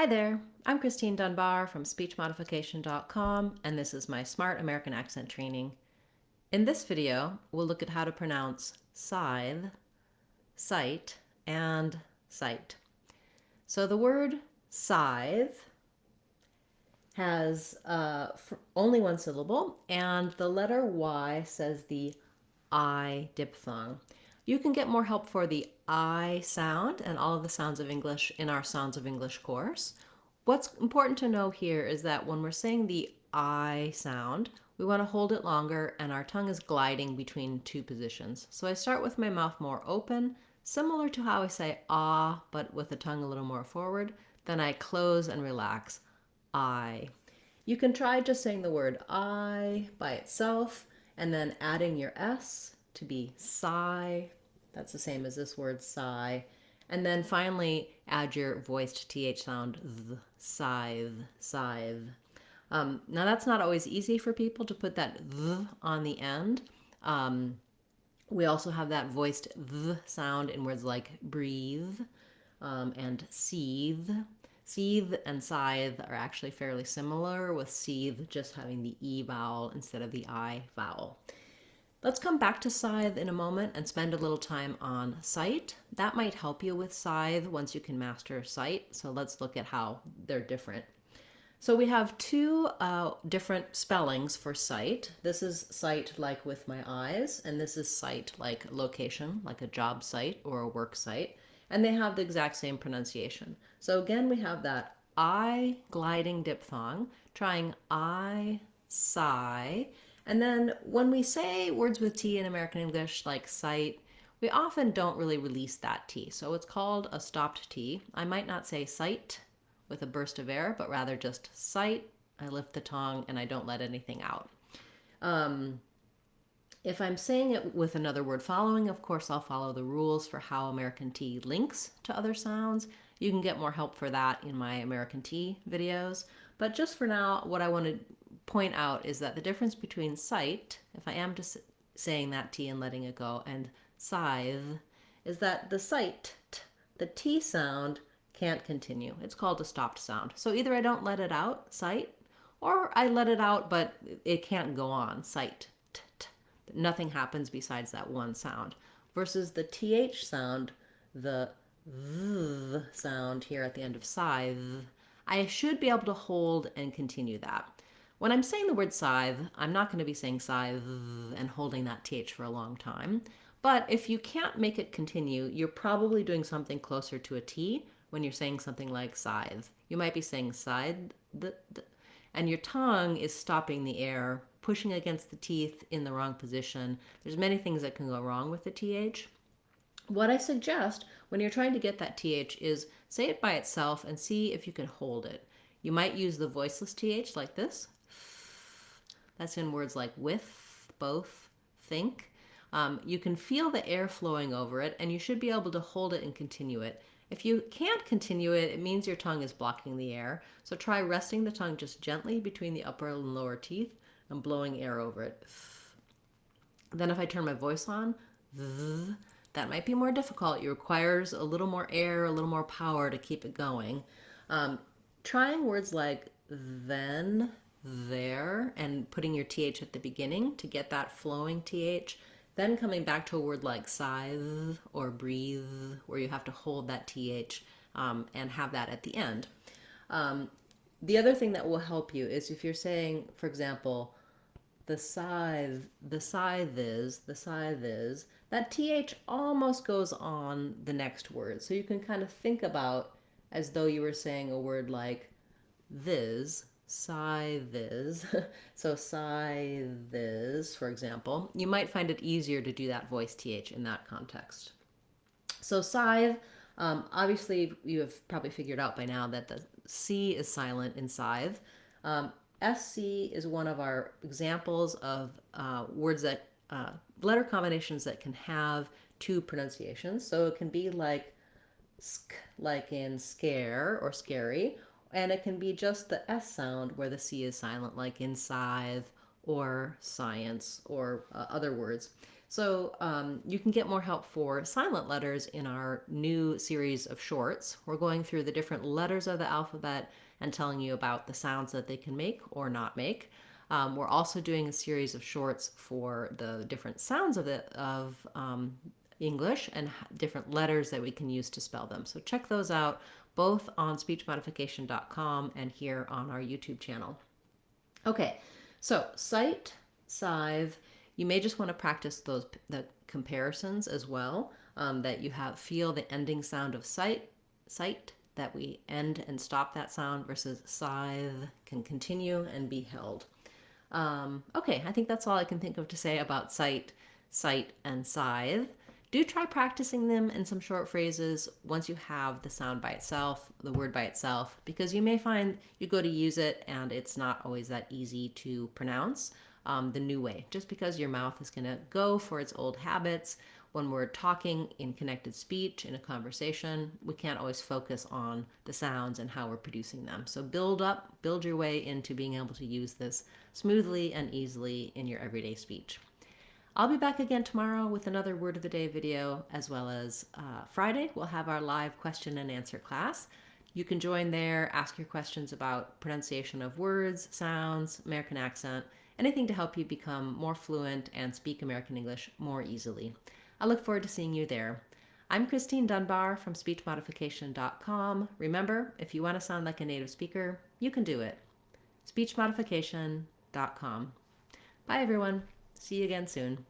Hi there, I'm Christine Dunbar from speechmodification.com, and this is my Smart American Accent training. In this video, we'll look at how to pronounce scythe, sight, and sight. So the word scythe has only one syllable, and the letter Y says the I diphthong. You can get more help for the I sound and all of the sounds of English in our Sounds of English course. What's important to know here is that when we're saying the I sound, we want to hold it longer and our tongue is gliding between two positions. So I start with my mouth more open, similar to how I say ah, but with the tongue a little more forward. Then I close and relax. I. You can try just saying the word I by itself and then adding your S to be sigh. That's the same as this word sigh. And then finally add your voiced TH sound, th, scythe, scythe. Now that's not always easy for people to put that th on the end. We also have that voiced th sound in words like breathe and seethe. Seethe and scythe are actually fairly similar, with seethe just having the E vowel instead of the I vowel. Let's come back to scythe in a moment and spend a little time on sight. That might help you with scythe once you can master sight. So let's look at how they're different. So we have two different spellings for sight. This is sight like with my eyes, and this is sight like location, like a job site or a work site. And they have the exact same pronunciation. So again, we have that I gliding diphthong, trying I, sigh. And then when we say words with T in American English like sight, we often don't really release that T. So it's called a stopped T. I might not say sight with a burst of air, but rather just sight. I lift the tongue and I don't let anything out. If I'm saying it with another word following, of course, I'll follow the rules for how American T links to other sounds. You can get more help for that in my American T videos. But just for now, what I want to point out is that the difference between sight, if I am just saying that T and letting it go, and scythe, is that the sight, the T sound, can't continue. It's called a stopped sound. So either I don't let it out, sight, or I let it out, but it can't go on, sight. Nothing happens besides that one sound. Versus the TH sound, the th sound here at the end of scythe, I should be able to hold and continue that. When I'm saying the word scythe, I'm not going to be saying scythe and holding that TH for a long time. But if you can't make it continue, you're probably doing something closer to a T when you're saying something like scythe. You might be saying scythe, and your tongue is stopping the air, pushing against the teeth in the wrong position. There's many things that can go wrong with the TH. What I suggest when you're trying to get that TH is say it by itself and see if you can hold it. You might use the voiceless TH like this. That's in words like with, both, think. You can feel the air flowing over it, and you should be able to hold it and continue it. If you can't continue it, it means your tongue is blocking the air. So try resting the tongue just gently between the upper and lower teeth and blowing air over it. Then if I turn my voice on, that might be more difficult. It requires a little more air, a little more power to keep it going. Trying words like then, there, and putting your TH at the beginning to get that flowing TH. Then coming back to a word like scythe or breathe, where you have to hold that TH and have that at the end. The other thing that will help you is if you're saying, for example, the scythe is, that TH almost goes on the next word. So you can kind of think about as though you were saying a word like this, scythes. So scythes, for example. You might find it easier to do that voice TH in that context. So scythe, obviously you have probably figured out by now that the C is silent in scythe. SC is one of our examples of words that, letter combinations that can have two pronunciations. So it can be like sk, like in scare or scary, and it can be just the S sound where the C is silent, like in scythe or science or other words. So you can get more help for silent letters in our new series of shorts. We're going through the different letters of the alphabet and telling you about the sounds that they can make or not make. We're also doing a series of shorts for the different sounds of English and different letters that we can use to spell them. So check those out both on speechmodification.com and here on our YouTube channel. Okay, so sight, scythe. You may just want to practice the comparisons as well. That you feel the ending sound of sight, that we end and stop that sound, versus scythe can continue and be held. Okay, I think that's all I can think of to say about sight, and scythe. Do try practicing them in some short phrases once you have the sound by itself, the word by itself, because you may find you go to use it and it's not always that easy to pronounce the new way, just because your mouth is going to go for its old habits. When we're talking in connected speech in a conversation, we can't always focus on the sounds and how we're producing them. So build your way into being able to use this smoothly and easily in your everyday speech. I'll be back again tomorrow with another Word of the Day video, as well as Friday, we'll have our live question and answer class. You can join there, ask your questions about pronunciation of words, sounds, American accent, anything to help you become more fluent and speak American English more easily. I look forward to seeing you there. I'm Christine Dunbar from speechmodification.com. Remember, if you want to sound like a native speaker, you can do it. speechmodification.com. Bye, everyone. See you again soon.